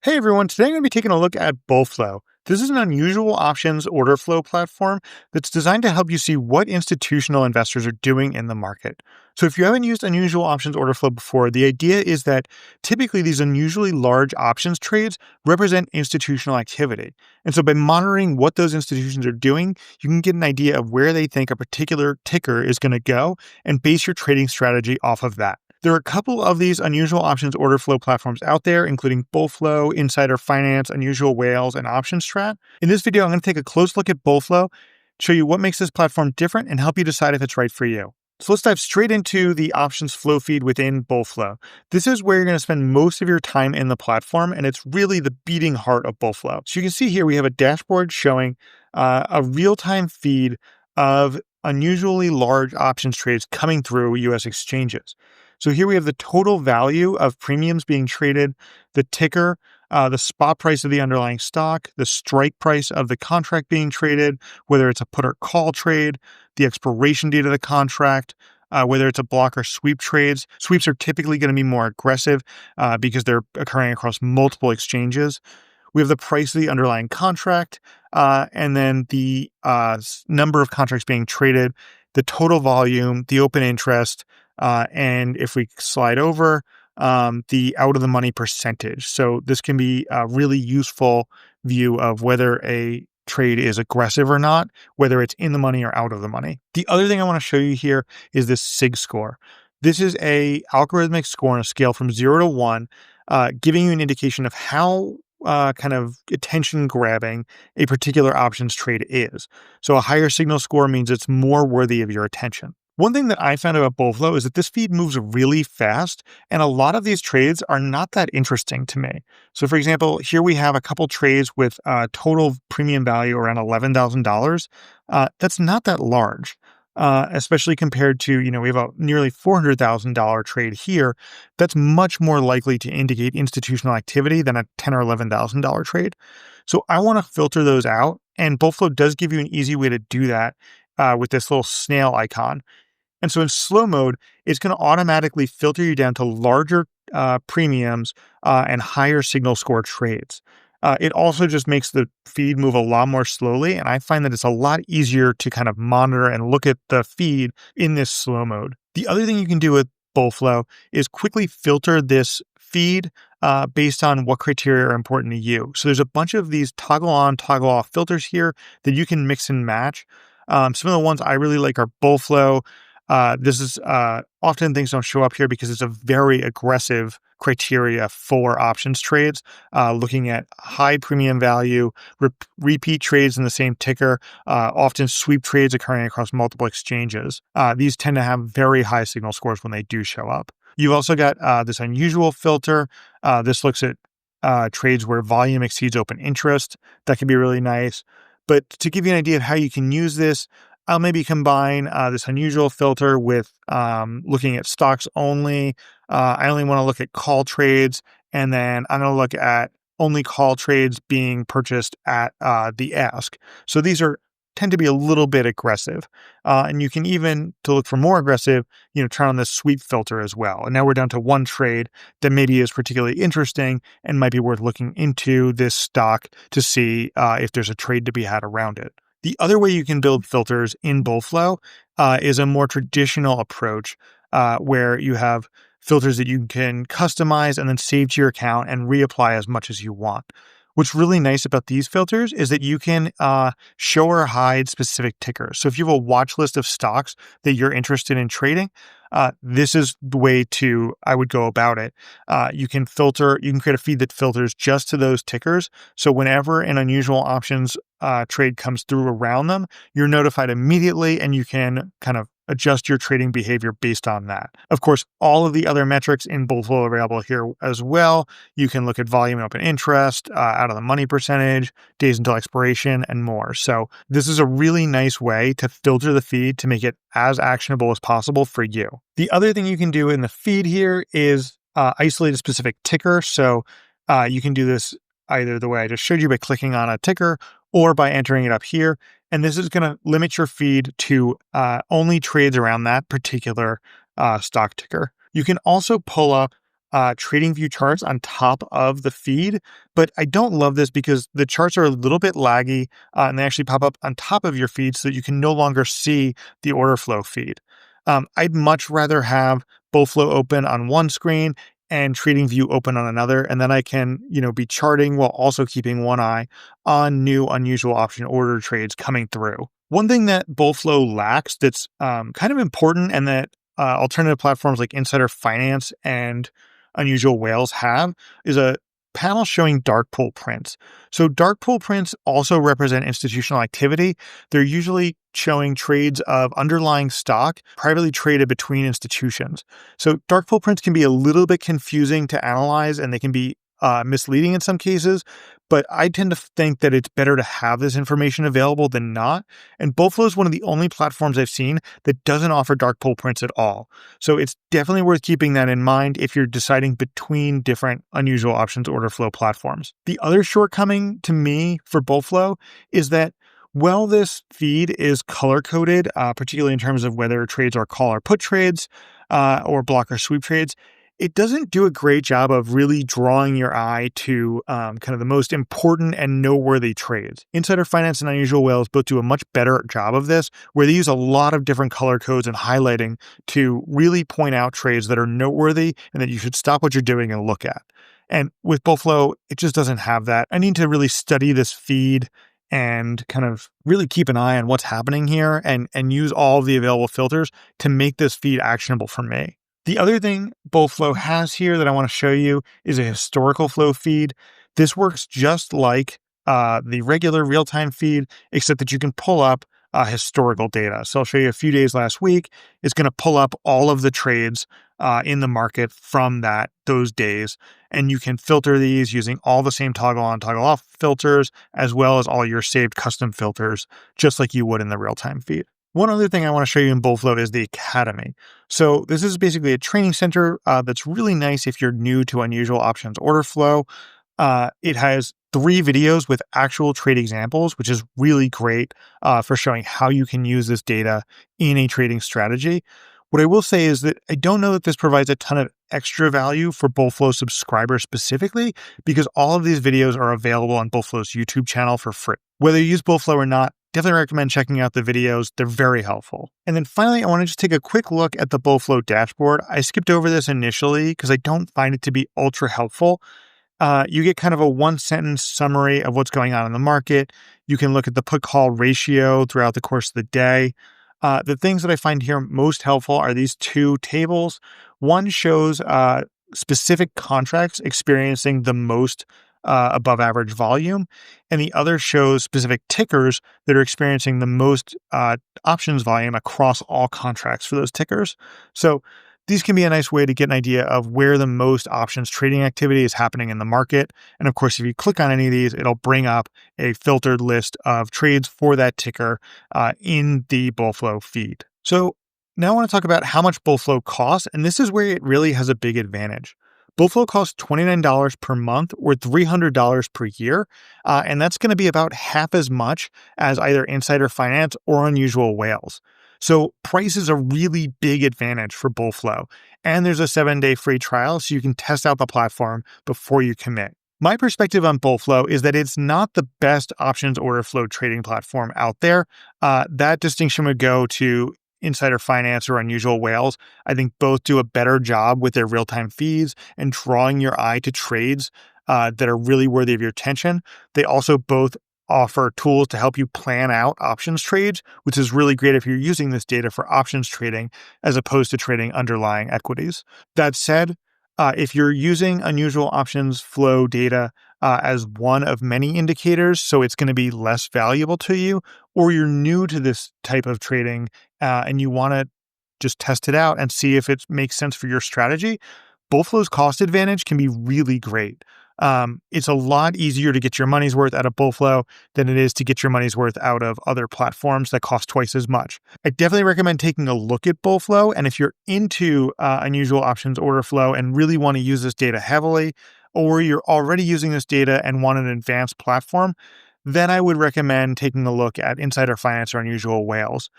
Hey everyone, today I'm going to be taking a look at Bullflow. This is an unusual options order flow platform that's designed to help you see what institutional investors are doing in the market. So if you haven't used unusual options order flow before, the idea is that typically these unusually large options trades represent institutional activity. And so by monitoring what those institutions are doing, you can get an idea of where they think a particular ticker is going to go and base your trading strategy off of that. There are a couple of these unusual options order flow platforms out there, including Bullflow, Insider Finance, Unusual Whales, and OptionsStrat. In this video, I'm going to take a close look at Bullflow, show you what makes this platform different, and help you decide if it's right for you. So let's dive straight into the options flow feed within Bullflow. This is where you're going to spend most of your time in the platform, and it's really the beating heart of Bullflow. So you can see here we have a dashboard showing a real-time feed of unusually large options trades coming through U.S. exchanges. So here we have the total value of premiums being traded, the ticker, the spot price of the underlying stock, the strike price of the contract being traded, whether it's a put or call trade, the expiration date of the contract, whether it's a block or sweep trades. Sweeps are typically going to be more aggressive because they're occurring across multiple exchanges. We have the price of the underlying contract, and then the number of contracts being traded, the total volume, the open interest, and if we slide over, the out of the money percentage. So this can be a really useful view of whether a trade is aggressive or not, whether it's in the money or out of the money. The other thing I want to show you here is this SIG score. This is a algorithmic score on a scale from 0 to 1, giving you an indication of how kind of attention grabbing a particular options trade is. So a higher signal score means it's more worthy of your attention. One thing that I found about Bullflow is that this feed moves really fast, and a lot of these trades are not that interesting to me. So for example, here we have a couple trades with total premium value around $11,000. That's not that large. Especially compared to, we have a nearly $400,000 trade here. That's much more likely to indicate institutional activity than a $10,000 or $11,000 trade. So I want to filter those out, and Bullflow does give you an easy way to do that with this little snail icon. And so in slow mode, it's going to automatically filter you down to larger premiums and higher signal score trades. It also just makes the feed move a lot more slowly, and I find that it's a lot easier to kind of monitor and look at the feed in this slow mode. The other thing you can do with Bullflow is quickly filter this feed based on what criteria are important to you. So there's a bunch of these toggle on, toggle off filters here that you can mix and match. Some of the ones I really like are Bullflow. This is often things don't show up here because it's a very aggressive criteria for options trades, looking at high premium value, repeat trades in the same ticker, often sweep trades occurring across multiple exchanges. These tend to have very high signal scores when they do show up. You've also got this unusual filter. This looks at trades where volume exceeds open interest. That can be really nice. But to give you an idea of how you can use this, I'll maybe combine this unusual filter with looking at stocks only. I only want to look at call trades, and then I'm going to look at only call trades being purchased at the ask. So these tend to be a little bit aggressive. And you can even, to look for more aggressive, turn on the sweep filter as well. And now we're down to one trade that maybe is particularly interesting and might be worth looking into this stock to see if there's a trade to be had around it. The other way you can build filters in Bullflow is a more traditional approach where you have filters that you can customize and then save to your account and reapply as much as you want. What's really nice about these filters is that you can show or hide specific tickers. So if you have a watch list of stocks that you're interested in trading, this is the way I would go about it. You can create a feed that filters just to those tickers. So whenever an unusual options trade comes through around them, you're notified immediately and you can kind of adjust your trading behavior based on that. Of course, all of the other metrics in Bullflow are available here as well. You can look at volume and open interest, out of the money percentage, days until expiration, and more. So this is a really nice way to filter the feed to make it as actionable as possible for you. The other thing you can do in the feed here is isolate a specific ticker. So you can do this either the way I just showed you by clicking on a ticker or by entering it up here. And this is going to limit your feed to only trades around that particular stock ticker. You can also pull up TradingView charts on top of the feed, but I don't love this because the charts are a little bit laggy and they actually pop up on top of your feed so that you can no longer see the order flow feed. I'd much rather have Bullflow open on one screen and TradingView open on another, and then I can, be charting while also keeping one eye on new unusual option order trades coming through. One thing that Bullflow lacks that's kind of important and that alternative platforms like Insider Finance and Unusual Whales have is a panel showing dark pool prints. So dark pool prints also represent institutional activity. They're usually showing trades of underlying stock privately traded between institutions. So dark pool prints can be a little bit confusing to analyze and they can be misleading in some cases, but I tend to think that it's better to have this information available than not. And Bullflow is one of the only platforms I've seen that doesn't offer dark pool prints at all. So it's definitely worth keeping that in mind if you're deciding between different unusual options order flow platforms. The other shortcoming to me for Bullflow is that while this feed is color-coded, particularly in terms of whether trades are call or put trades or block or sweep trades, it doesn't do a great job of really drawing your eye to kind of the most important and noteworthy trades. Insider Finance and Unusual Whales both do a much better job of this, where they use a lot of different color codes and highlighting to really point out trades that are noteworthy and that you should stop what you're doing and look at. And with Bullflow, it just doesn't have that. I need to really study this feed and kind of really keep an eye on what's happening here and use all of the available filters to make this feed actionable for me. The other thing Bullflow has here that I want to show you is a historical flow feed. This works just like the regular real-time feed, except that you can pull up historical data. So I'll show you a few days last week. It's going to pull up all of the trades in the market from those days. And you can filter these using all the same toggle on, toggle off filters, as well as all your saved custom filters, just like you would in the real-time feed. One other thing I want to show you in Bullflow is the Academy. So this is basically a training center that's really nice if you're new to unusual options order flow. It has 3 videos with actual trade examples, which is really great for showing how you can use this data in a trading strategy. What I will say is that I don't know that this provides a ton of extra value for Bullflow subscribers specifically, because all of these videos are available on Bullflow's YouTube channel for free. Whether you use Bullflow or not, definitely recommend checking out the videos. They're very helpful. And then finally, I want to just take a quick look at the Bullflow dashboard. I skipped over this initially because I don't find it to be ultra helpful. You get kind of a 1-sentence summary of what's going on in the market. You can look at the put-call ratio throughout the course of the day. The things that I find here most helpful are these 2 tables. One shows specific contracts experiencing the most above average volume, and the other shows specific tickers that are experiencing the most options volume across all contracts for those tickers. So these can be a nice way to get an idea of where the most options trading activity is happening in the market. And of course, if you click on any of these, it'll bring up a filtered list of trades for that ticker in the Bullflow feed. So now I want to talk about how much Bullflow costs, and this is where it really has a big advantage. Bullflow costs $29 per month or $300 per year, and that's going to be about half as much as either Insider Finance or Unusual Whales. So price is a really big advantage for Bullflow, and there's a 7-day free trial so you can test out the platform before you commit. My perspective on Bullflow is that it's not the best options order flow trading platform out there. That distinction would go to Insider Finance or Unusual Whales. I think both do a better job with their real-time feeds and drawing your eye to trades that are really worthy of your attention. They also both offer tools to help you plan out options trades, which is really great if you're using this data for options trading as opposed to trading underlying equities. That said, if you're using unusual options flow data as one of many indicators, so it's going to be less valuable to you, or you're new to this type of trading and you want to just test it out and see if it makes sense for your strategy, Bullflow's cost advantage can be really great. It's a lot easier to get your money's worth out of Bullflow than it is to get your money's worth out of other platforms that cost twice as much. I definitely recommend taking a look at Bullflow, and if you're into unusual options order flow and really want to use this data heavily, or you're already using this data and want an advanced platform, then I would recommend taking a look at Insider Finance or Unusual Whales.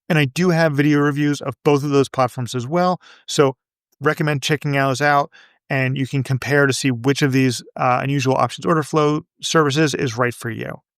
And I do have video reviews of both of those platforms as well, so recommend checking those out and you can compare to see which of these unusual options order flow services is right for you.